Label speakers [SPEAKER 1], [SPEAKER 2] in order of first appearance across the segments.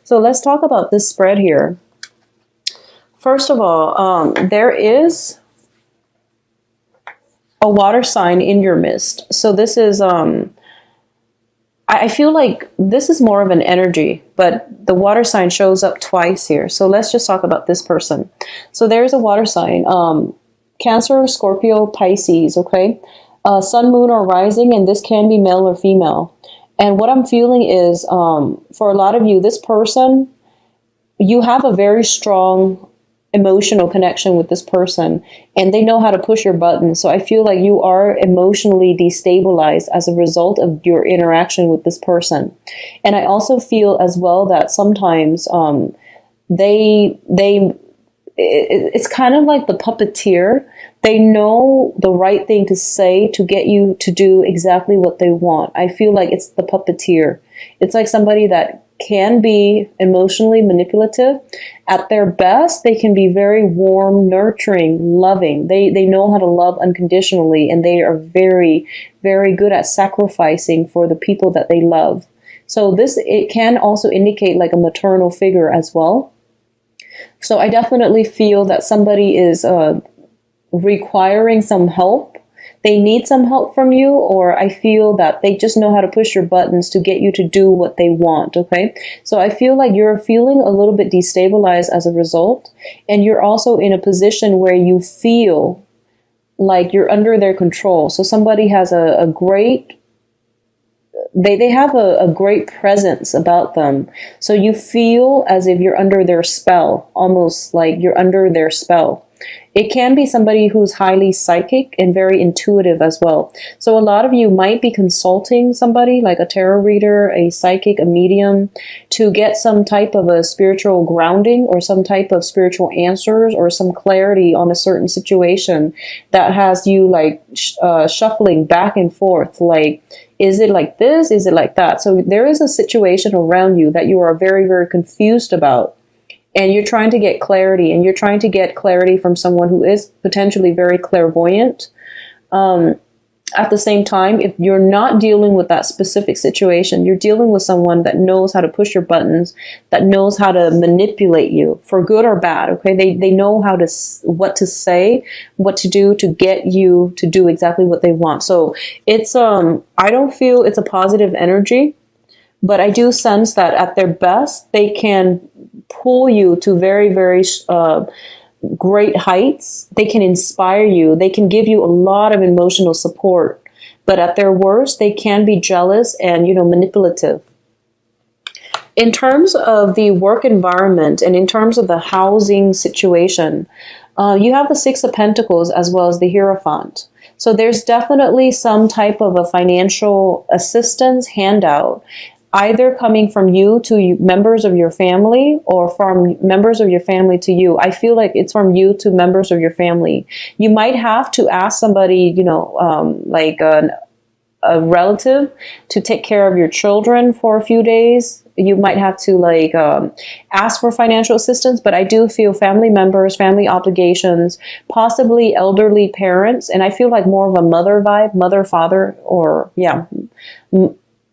[SPEAKER 1] So let's talk about this spread here. First of all, there is a water sign in your midst. So this is, I feel like this is more of an energy, but the water sign shows up twice here. So let's just talk about this person. So there's a water sign, Cancer, Scorpio, Pisces, okay? Sun, moon, or rising, and this can be male or female. And what I'm feeling is, for a lot of you, this person, you have a very strong emotional connection with this person, and they know how to push your buttons. So I feel like you are emotionally destabilized as a result of your interaction with this person. And I also feel as well that sometimes it's kind of like the puppeteer. They know the right thing to say to get you to do exactly what they want. I feel like it's the puppeteer. It's like somebody that can be emotionally manipulative. At their best, they can be very warm, nurturing, loving. They know how to love unconditionally, and they are very, very good at sacrificing for the people that they love. So it can also indicate like a maternal figure as well. So I definitely feel that somebody is requiring some help. They need some help from you, or I feel that they just know how to push your buttons to get you to do what they want, okay? So I feel like you're feeling a little bit destabilized as a result, and you're also in a position where you feel like you're under their control. So somebody has a great, they have a great presence about them. So you feel as if you're under their spell, almost like you're under their spell. It can be somebody who's highly psychic and very intuitive as well. So a lot of you might be consulting somebody like a tarot reader, a psychic, a medium, to get some type of a spiritual grounding or some type of spiritual answers or some clarity on a certain situation that has you like shuffling back and forth. Like, is it like this? Is it like that? So there is a situation around you that you are very, very confused about. And you're trying to get clarity, and you're trying to get clarity from someone who is potentially very clairvoyant. At the same time, if you're not dealing with that specific situation, you're dealing with someone that knows how to push your buttons, that knows how to manipulate you for good or bad. Okay, they know what to say, what to do to get you to do exactly what they want. So it's I don't feel it's a positive energy. But I do sense that at their best, they can pull you to very, very great heights. They can inspire you. They can give you a lot of emotional support. But at their worst, they can be jealous and, manipulative. In terms of the work environment and in terms of the housing situation, you have the Six of Pentacles as well as the Hierophant. So there's definitely some type of a financial assistance handout, either coming from you to members of your family or from members of your family to you. I feel like it's from you to members of your family. You might have to ask somebody, like a relative to take care of your children for a few days. You might have to ask for financial assistance, but I do feel family members, family obligations, possibly elderly parents. And I feel like more of a mother vibe, mother, father, or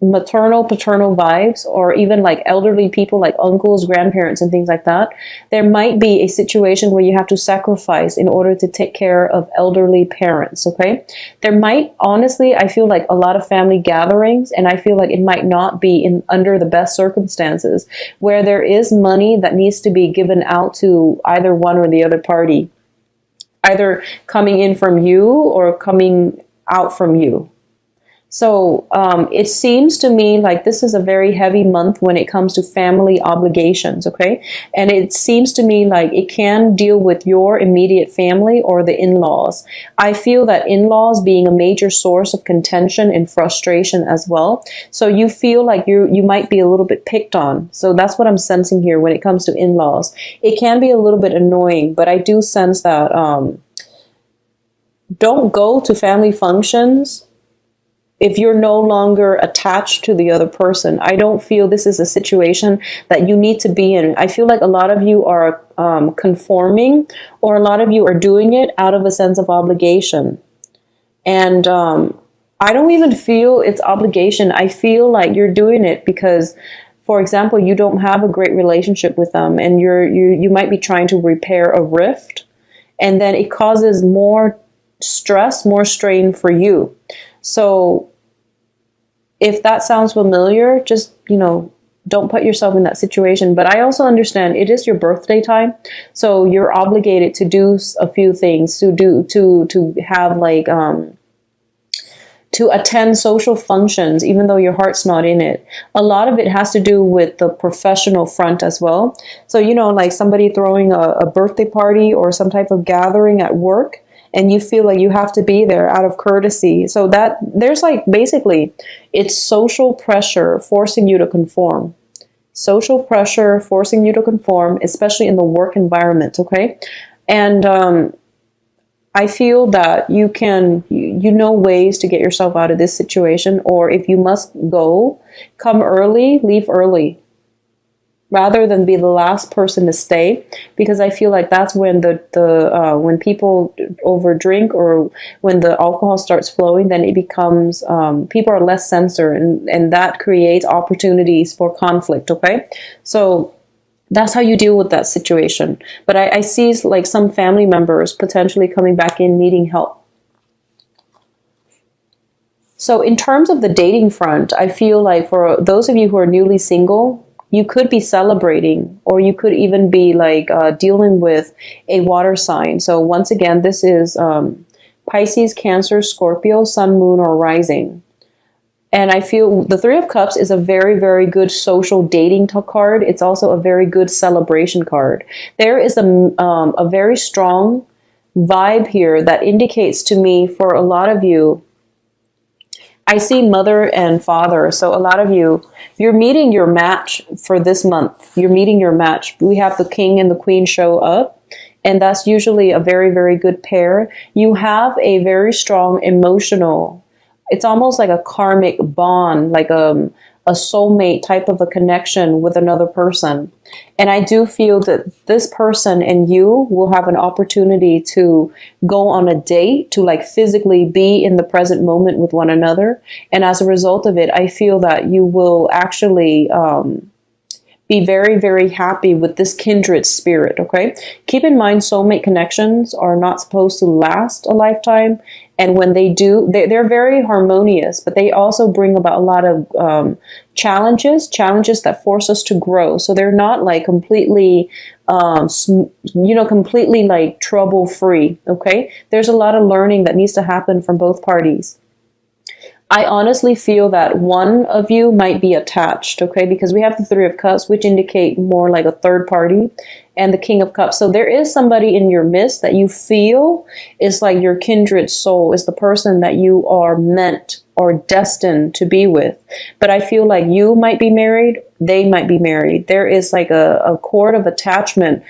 [SPEAKER 1] maternal, paternal vibes, or even like elderly people like uncles, grandparents, and things like that. There might be a situation where you have to sacrifice in order to take care of elderly parents, okay? There might, honestly, I feel like a lot of family gatherings, and I feel like it might not be under the best circumstances, where there is money that needs to be given out to either one or the other party, either coming in from you or coming out from you. So it seems to me like this is a very heavy month when it comes to family obligations, okay? And it seems to me like it can deal with your immediate family or the in-laws. I feel that in-laws being a major source of contention and frustration as well. So you feel like you might be a little bit picked on. So that's what I'm sensing here when it comes to in-laws. It can be a little bit annoying, but I do sense that don't go to family functions if you're no longer attached to the other person. I don't feel this is a situation that you need to be in. I feel like a lot of you are conforming, or a lot of you are doing it out of a sense of obligation. And I don't even feel it's obligation. I feel like you're doing it because for example, you don't have a great relationship with them, and you might be trying to repair a rift, and then it causes more stress, more strain for you. So if that sounds familiar, just, don't put yourself in that situation. But I also understand it is your birthday time, so you're obligated to do a few things, to have like to attend social functions, even though your heart's not in it. A lot of it has to do with the professional front as well. So, like somebody throwing a birthday party or some type of gathering at work, and you feel like you have to be there out of courtesy. So that there's like, basically, it's social pressure forcing you to conform. Social pressure forcing you to conform, especially in the work environment, okay? And I feel that you know ways to get yourself out of this situation, or if you must go, come early, leave early, rather than be the last person to stay, because I feel like that's when when people overdrink, or when the alcohol starts flowing, then it becomes, people are less censored, and that creates opportunities for conflict, okay? So that's how you deal with that situation. But I see like some family members potentially coming back in needing help. So in terms of the dating front, I feel like for those of you who are newly single, you could be celebrating, or you could even be like dealing with a water sign. So once again, this is Pisces, Cancer, Scorpio, Sun, Moon, or Rising. And I feel the Three of Cups is a very, very good social dating card. It's also a very good celebration card. There is a very strong vibe here that indicates to me, for a lot of you, I see mother and father. So a lot of you, you're meeting your match for this month. You're meeting your match. We have the King and the Queen show up, and that's usually a very, very good pair. You have a very strong emotional, it's almost like a karmic bond, like a soulmate type of a connection with another person. And I do feel that this person and you will have an opportunity to go on a date, to like physically be in the present moment with one another. And as a result of it, I feel that you will actually be very, very happy with this kindred spirit, okay? Keep in mind, soulmate connections are not supposed to last a lifetime. And when they do, they're very harmonious, but they also bring about a lot of challenges that force us to grow. So they're not like completely, completely like trouble-free, okay? There's a lot of learning that needs to happen from both parties. I honestly feel that one of you might be attached, okay? Because we have the Three of Cups, which indicate more like a third party, and the King of Cups. So there is somebody in your midst that you feel is like your kindred soul, is the person that you are meant or destined to be with. But I feel like you might be married, they might be married. There is like a cord of attachment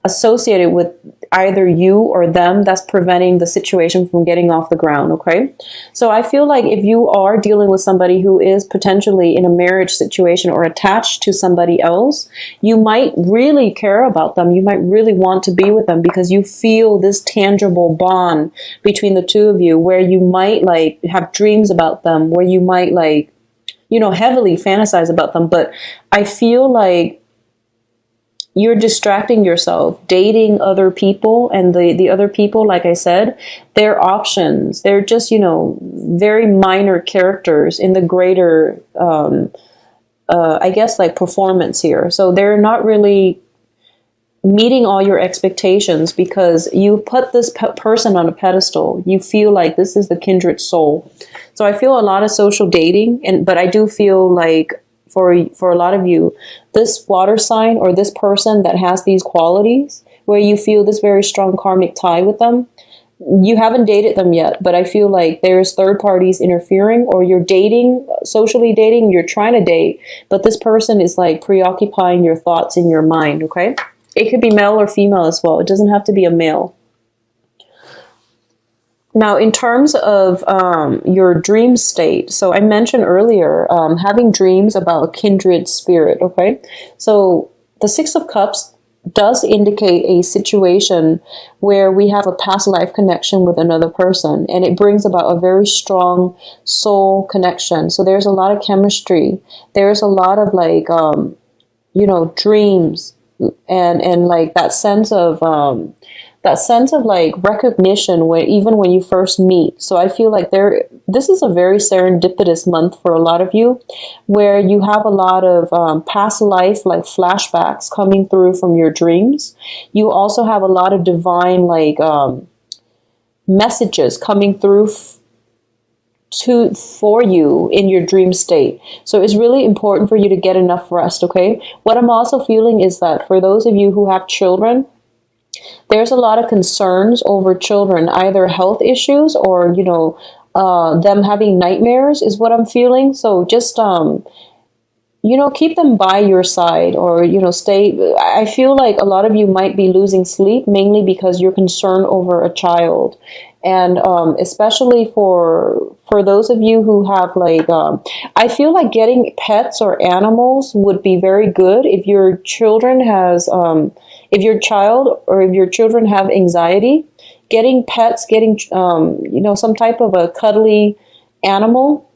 [SPEAKER 1] associated with either you or them that's preventing the situation from getting off the ground, okay? So I feel like if you are dealing with somebody who is potentially in a marriage situation or attached to somebody else, you might really care about them. You might really want to be with them because you feel this tangible bond between the two of you, where you might like have dreams about them, where you might like, heavily fantasize about them. But I feel like you're distracting yourself, dating other people, and the other people, like I said, they're options. They're just, very minor characters in the greater, I guess, like performance here. So they're not really meeting all your expectations because you put this person on a pedestal. You feel like this is the kindred soul. So I feel a lot of social dating, but I do feel like for a lot of you, this water sign or this person that has these qualities, where you feel this very strong karmic tie with them, you haven't dated them yet, but I feel like there's third parties interfering, or you're dating, socially dating, you're trying to date, but this person is like preoccupying your thoughts in your mind, okay? It could be male or female as well. It doesn't have to be a male. Now, in terms of your dream state, so I mentioned earlier having dreams about a kindred spirit, okay? So the Six of Cups does indicate a situation where we have a past life connection with another person, and it brings about a very strong soul connection. So there's a lot of chemistry. There's a lot of like, dreams, and like that sense of like recognition when even when you first meet. So I feel like this is a very serendipitous month for a lot of you, where you have a lot of past life like flashbacks coming through from your dreams. You also have a lot of divine like messages coming through for you in your dream state. So it's really important for you to get enough rest. Okay, what I'm also feeling is that for those of you who have children, there's a lot of concerns over children, either health issues or, them having nightmares is what I'm feeling. So just, keep them by your side, or, stay. I feel like a lot of you might be losing sleep mainly because you're concerned over a child. And especially for those of you who have like, I feel like getting pets or animals would be very good if your children has, if your child or if your children have anxiety. Getting pets, getting some type of a cuddly animal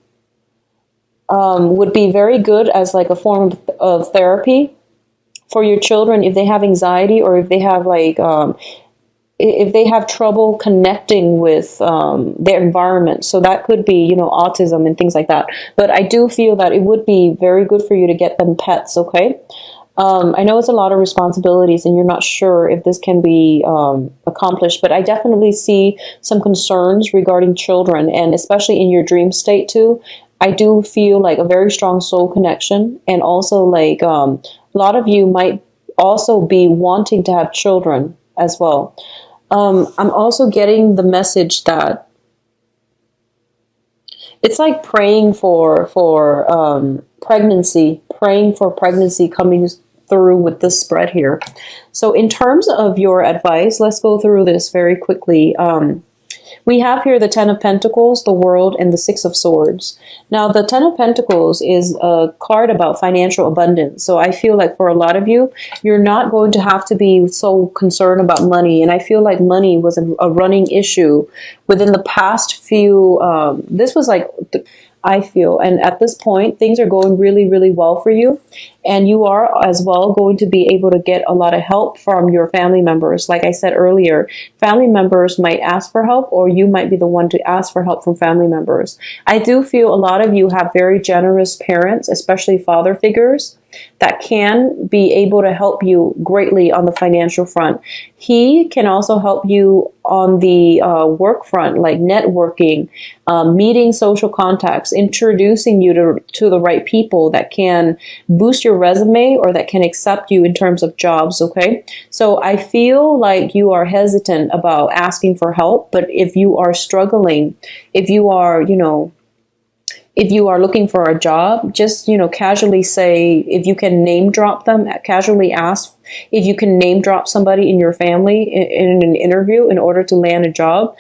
[SPEAKER 1] would be very good as like a form of therapy for your children if they have anxiety, or if they have like if they have trouble connecting with their environment. So that could be, autism and things like that. But I do feel that it would be very good for you to get them pets, okay? I know it's a lot of responsibilities and you're not sure if this can be accomplished, but I definitely see some concerns regarding children, and especially in your dream state too. I do feel like a very strong soul connection, and also like a lot of you might also be wanting to have children as well. I'm also getting the message that it's like praying for pregnancy, coming through with this spread here. So in terms of your advice, let's go through this very quickly. We have here the Ten of Pentacles, the World, and the Six of Swords. Now, the Ten of Pentacles is a card about financial abundance. So I feel like for a lot of you, you're not going to have to be so concerned about money. And I feel like money was a running issue within the past few, this was like, I feel, and at this point, things are going really, really well for you. And you are as well going to be able to get a lot of help from your family members. Like I said earlier, family members might ask for help, or you might be the one to ask for help from family members. I do feel a lot of you have very generous parents, especially father figures, that can be able to help you greatly on the financial front. He can also help you on the work front, like networking, meeting social contacts, introducing you to the right people that can boost your resume or that can accept you in terms of jobs, okay? So I feel like you are hesitant about asking for help, but if you are struggling, if you are, if you are looking for a job, just, casually say, if you can name drop them, casually ask if you can name drop somebody in your family in an interview in order to land a job.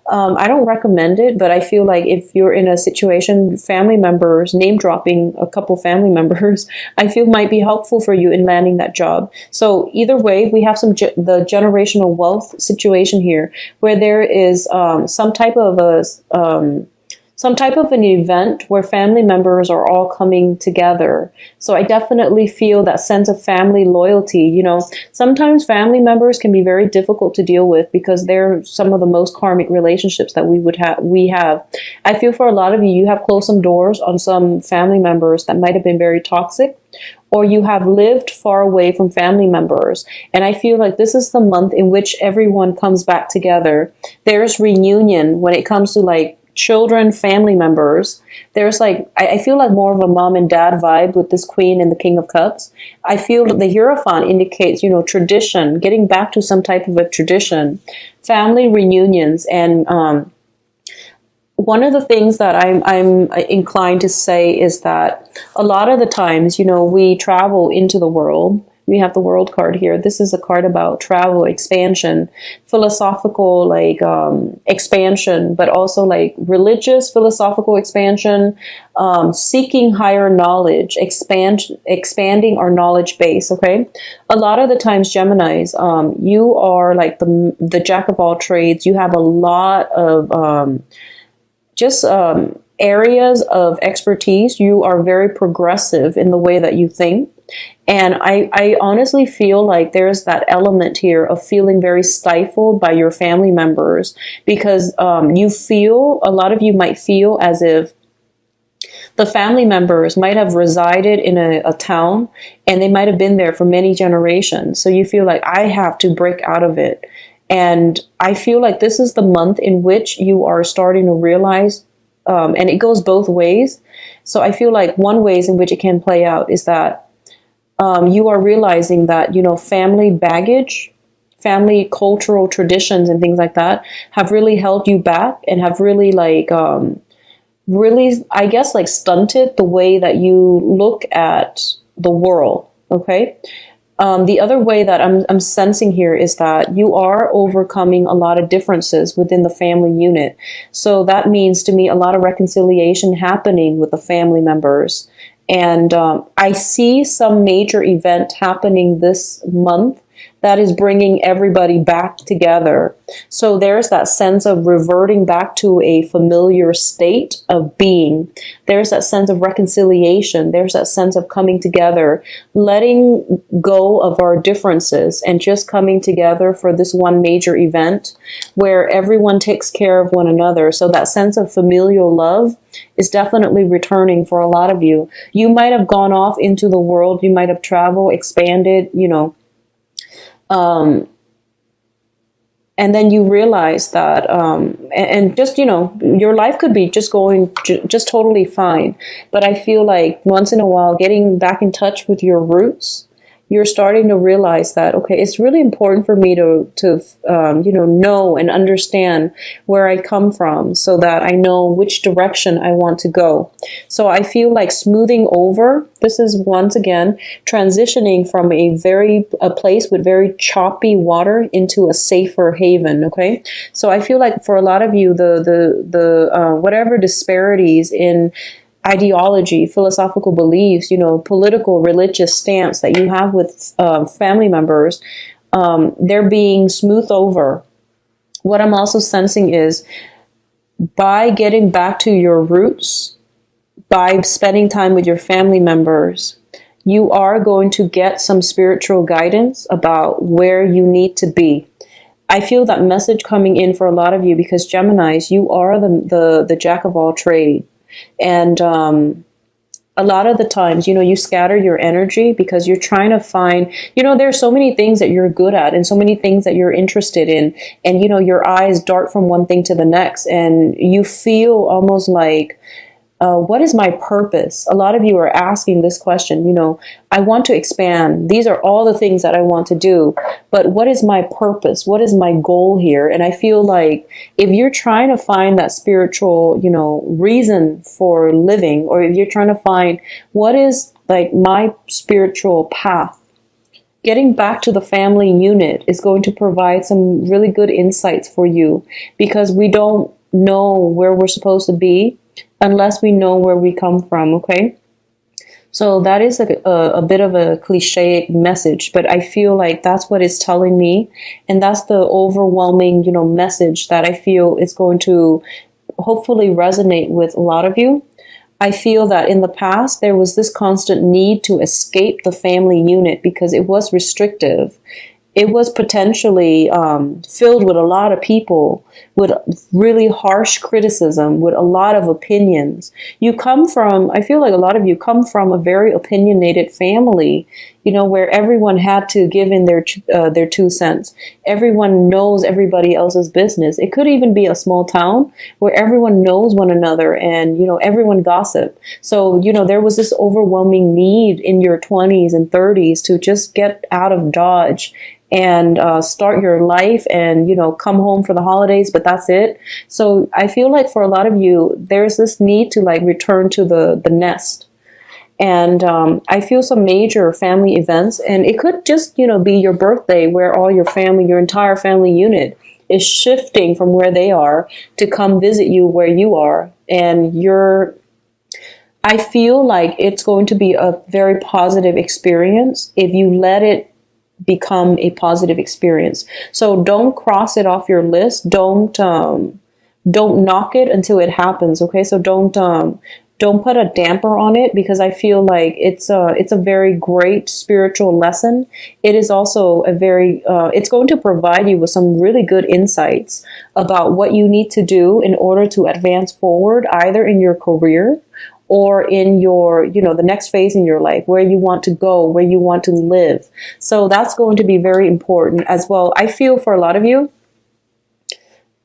[SPEAKER 1] I don't recommend it, but I feel like if you're in a situation, family members, name dropping a couple family members, I feel might be helpful for you in landing that job. So either way, we have the generational wealth situation here, where there is some type of an event where family members are all coming together. So I definitely feel that sense of family loyalty. Sometimes family members can be very difficult to deal with because they're some of the most karmic relationships that we have. I feel for a lot of you, you have closed some doors on some family members that might have been very toxic, or you have lived far away from family members. And I feel like this is the month in which everyone comes back together. There's reunion when it comes to like children, family members. There's like, I feel like more of a mom and dad vibe with this Queen and the King of Cups. I feel that the Hierophant indicates, tradition, getting back to some type of a tradition, family reunions. And one of the things that I'm inclined to say is that a lot of the times, we travel into the world. We have the World card here. This is a card about travel, expansion, philosophical, like expansion, but also like religious, philosophical expansion, seeking higher knowledge, expanding our knowledge base. Okay, a lot of the times, Geminis, you are like the jack of all trades. You have a lot of just areas of expertise. You are very progressive in the way that you think. And I honestly feel like there's that element here of feeling very stifled by your family members, because you feel, a lot of you might feel as if the family members might have resided in a town and they might have been there for many generations. So you feel like, I have to break out of it. And I feel like this is the month in which you are starting to realize, and it goes both ways. So I feel like one ways in which it can play out is that you are realizing that, family baggage, family cultural traditions and things like that have really held you back and have really really, I guess, like stunted the way that you look at the world. Okay. The other way that I'm sensing here is that you are overcoming a lot of differences within the family unit. So that means to me a lot of reconciliation happening with the family members. And I see some major event happening this month that is bringing everybody back together. So there's that sense of reverting back to a familiar state of being. There's that sense of reconciliation. There's that sense of coming together, letting go of our differences and just coming together for this one major event where everyone takes care of one another. So that sense of familial love is definitely returning for a lot of you. You might have gone off into the world. You might have traveled, expanded, and then you realize that, and just, your life could be just going just totally fine. But I feel like once in a while, getting back in touch with your roots, you're starting to realize that, okay, it's really important for me to know and understand where I come from so that I know which direction I want to go. So I feel like smoothing over, this is once again transitioning from a place with very choppy water into a safer haven. Okay. So I feel like for a lot of you, the whatever disparities in ideology, philosophical beliefs, political, religious stance that you have with family members, they're being smoothed over. What I'm also sensing is by getting back to your roots, by spending time with your family members, you are going to get some spiritual guidance about where you need to be. I feel that message coming in for a lot of you because Geminis, you are the jack of all trades. And a lot of the times, you scatter your energy because you're trying to find, there's so many things that you're good at and so many things that you're interested in. And, your eyes dart from one thing to the next and you feel almost like, what is my purpose? A lot of you are asking this question, I want to expand. These are all the things that I want to do. But what is my purpose? What is my goal here? And I feel like if you're trying to find that spiritual, reason for living, or if you're trying to find what is like my spiritual path, getting back to the family unit is going to provide some really good insights for you because we don't know where we're supposed to be unless we know where we come from, okay? So that is a bit of a cliche message, but I feel like that's what it's telling me. And that's the overwhelming, message that I feel is going to hopefully resonate with a lot of you. I feel that in the past, there was this constant need to escape the family unit because it was restrictive. It was potentially filled with a lot of people, with really harsh criticism, with a lot of opinions. You come from, I feel like a lot of you come from a very opinionated family, where everyone had to give in their 2 cents. Everyone knows everybody else's business. It could even be a small town where everyone knows one another and, everyone gossip. So, there was this overwhelming need in your 20s and 30s to just get out of Dodge and start your life and, come home for the holidays, but that's it. So I feel like for a lot of you, there's this need to return to the nest. And I feel some major family events, and it could just, be your birthday where all your family, your entire family unit is shifting from where they are to come visit you where you are. And I feel like it's going to be a very positive experience if you let it become a positive experience. So don't cross it off your list. Don't knock it until it happens. Okay. So don't put a damper on it, because I feel like it's a very great spiritual lesson. It is also it's going to provide you with some really good insights about what you need to do in order to advance forward, either in your career or in your, the next phase in your life, where you want to go, where you want to live. So that's going to be very important as well. I feel for a lot of you,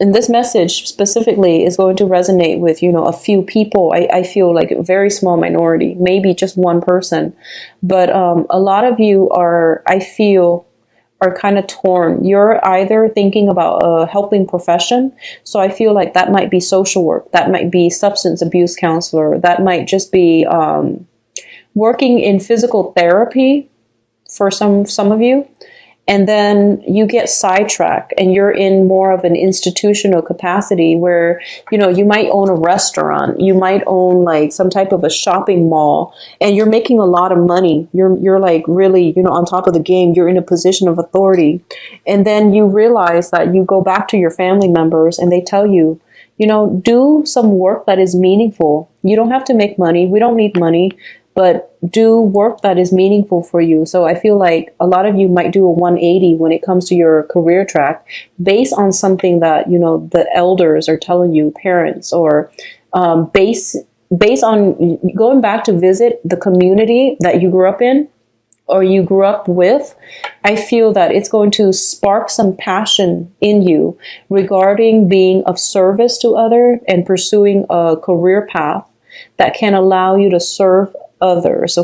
[SPEAKER 1] and this message specifically is going to resonate with, a few people. I feel like a very small minority, maybe just one person. But a lot of you I feel, are kind of torn. You're either thinking about a helping profession. So I feel like that might be social work. That might be substance abuse counselor. That might just be working in physical therapy for some of you. And then you get sidetracked and you're in more of an institutional capacity where, you might own a restaurant, you might own like some type of a shopping mall, and you're making a lot of money. You're like really, on top of the game. You're in a position of authority. And then you realize that you go back to your family members and they tell you, do some work that is meaningful. You don't have to make money. We don't need money. But do work that is meaningful for you. So I feel like a lot of you might do a 180 when it comes to your career track, based on something that, the elders are telling you, parents, or based on going back to visit the community that you grew up in or you grew up with. I feel that it's going to spark some passion in you regarding being of service to others and pursuing a career path that can allow you to serve others.